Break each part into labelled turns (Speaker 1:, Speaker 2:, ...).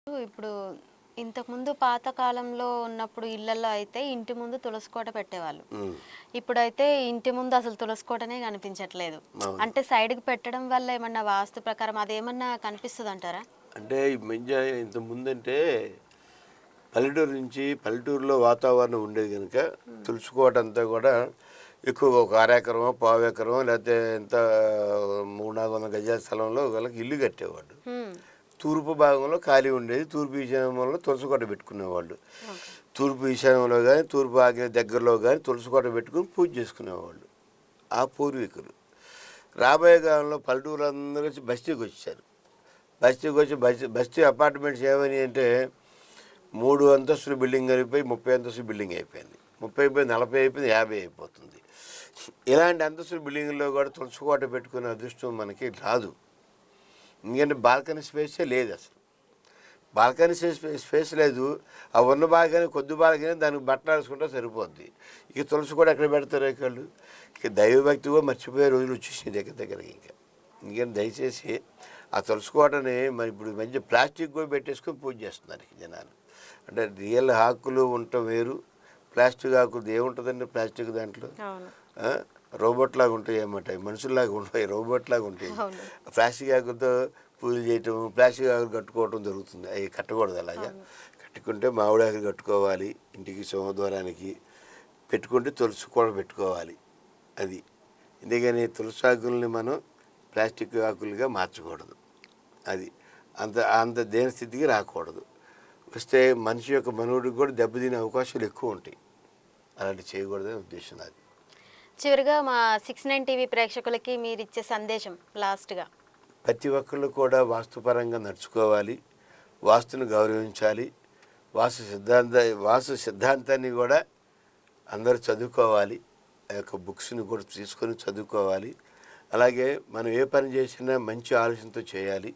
Speaker 1: ఇప్పుడు ఇంతకుముందు పాత కాలంలో ఉన్నప్పుడు ఇళ్లలో అయితే ఇంటి ముందు తులసి కోట పెట్టేవాళ్ళు. ఇప్పుడైతే ఇంటి ముందు అసలు తులసి కోటనే కనిపించట్లేదు.
Speaker 2: అవును.
Speaker 1: అంటే సైడ్‌కి పెట్టడం వల్ల ఏమన్నా వాస్తు ప్రకారం అదేమన్నా కనిపిస్తదంటారా?
Speaker 2: అంటే ఈ మధ్య ఇంతకుముందంటే పల్లెటూరు నుంచి పల్లెటూరులో వాతావరణం ఉండేది కనుక తులుసుకోట అంతా కూడా ఎక్కువగా ఒక అరెకరమో పావెకరమో లేకపోతే ఎంత 300-400 గజాల స్థలంలో వాళ్ళకి ఇల్లు కట్టేవాళ్ళు.
Speaker 1: హ్మ్.
Speaker 2: తూర్పు భాగంలో ఖాళీ ఉండేది. తూర్పు ఈశాన్యంలో తులసికోట పెట్టుకునేవాళ్ళు.
Speaker 1: ఓకే.
Speaker 2: తూర్పు ఈశాన్యంలో కానీ తూర్పు ఆగ్నేయ దగ్గరలో కానీ తులసికోట పెట్టుకుని పూజ చేసుకునేవాళ్ళు ఆ పూర్వీకులు. రాబోయే కాలంలో పల్లెటూరులందరూ వచ్చి బస్తీకి వచ్చారు. బస్తీకి వచ్చి బస్తీ అపార్ట్మెంట్స్ ఏమని అంటే 3 అంతస్తుల బిల్డింగ్ అయిపోయి 30 అంతస్తుల బిల్డింగ్ అయిపోయింది. 30 అయిపోయి 40 అయిపోయింది, 50 అయిపోతుంది. ఇలాంటి అంతస్తుల బిల్డింగ్లో కూడా తులసికోట పెట్టుకునే అదృష్టం మనకి రాదు. ఎందుకంటే బాల్కనీ స్పేసే లేదు అసలు. బాల్కనీ స్పేస్ లేదు. ఆ ఉన్న బాల్కనీ కొద్ది బాల్కనీ దానికి బట్టలు వేసుకుంటే సరిపోద్ది. ఇక తులసి కూడా ఎక్కడ పెడతారు వాళ్ళు? ఇక దైవభక్తి కూడా మర్చిపోయే రోజులు వచ్చేసినాయి దగ్గరికి. ఇంకా ఇంకేం దయచేసి ఆ తులసి కోటని మరి ఇప్పుడు ఈ మధ్య ప్లాస్టిక్ కూడా పెట్టేసుకొని పూజ చేస్తున్నారు జనాలు. అంటే రియల్ ఆకులు ఉండటం వేరు, ప్లాస్టిక్ ఆకులు ఏముంటుందండి ప్లాస్టిక్ దాంట్లో? రోబోట్ లాగా ఉంటాయి అన్నమాట. మనుషుల్లాగా ఉంటాయి, రోబోట్ లాగా ఉంటాయి. ప్లాస్టిక్ ఆకులతో పూజలు చేయటం, ప్లాస్టిక్ ఆకులు కట్టుకోవటం జరుగుతుంది. అవి కట్టకూడదు. అలాగా కట్టుకుంటే మామిడి ఆకులు కట్టుకోవాలి. ఇంటికి సింహద్వారానికి పెట్టుకుంటే తులసి కూడా పెట్టుకోవాలి. అది ఎందుకని తులసి ఆకుల్ని మనం ప్లాస్టిక్ ఆకులుగా మార్చకూడదు. అది అంత అంత దేని స్థితికి రాకూడదు. వస్తే మనిషి యొక్క మనుగడకు కూడా దెబ్బతినే అవకాశాలు ఎక్కువ ఉంటాయి. అలాంటివి చేయకూడదనే ఉద్దేశం నాది.
Speaker 1: చివరిగా మా 69 టీవీ ప్రేక్షకులకి మీరిచ్చే సందేశం లాస్ట్‌గా.
Speaker 2: ప్రతి ఒక్కళ్ళు కూడా వాస్తుపరంగా నడుచుకోవాలి, వాస్తును గౌరవించాలి, వాస్తు సిద్ధాంతాన్ని కూడా అందరూ చదువుకోవాలి. ఆ యొక్క బుక్స్ని కూడా తీసుకొని చదువుకోవాలి. అలాగే మనం ఏ పని చేసినా మంచి ఆలోచనతో చేయాలి,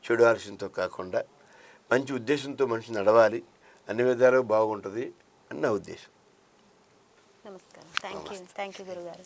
Speaker 2: చెడు ఆలోచనతో కాకుండా మంచి ఉద్దేశంతో మనిషి నడవాలి. అన్ని విధాలుగా బాగుంటుంది అని నా ఉద్దేశం.
Speaker 1: నమస్కారం. థ్యాంక్ యూ గురుగారు.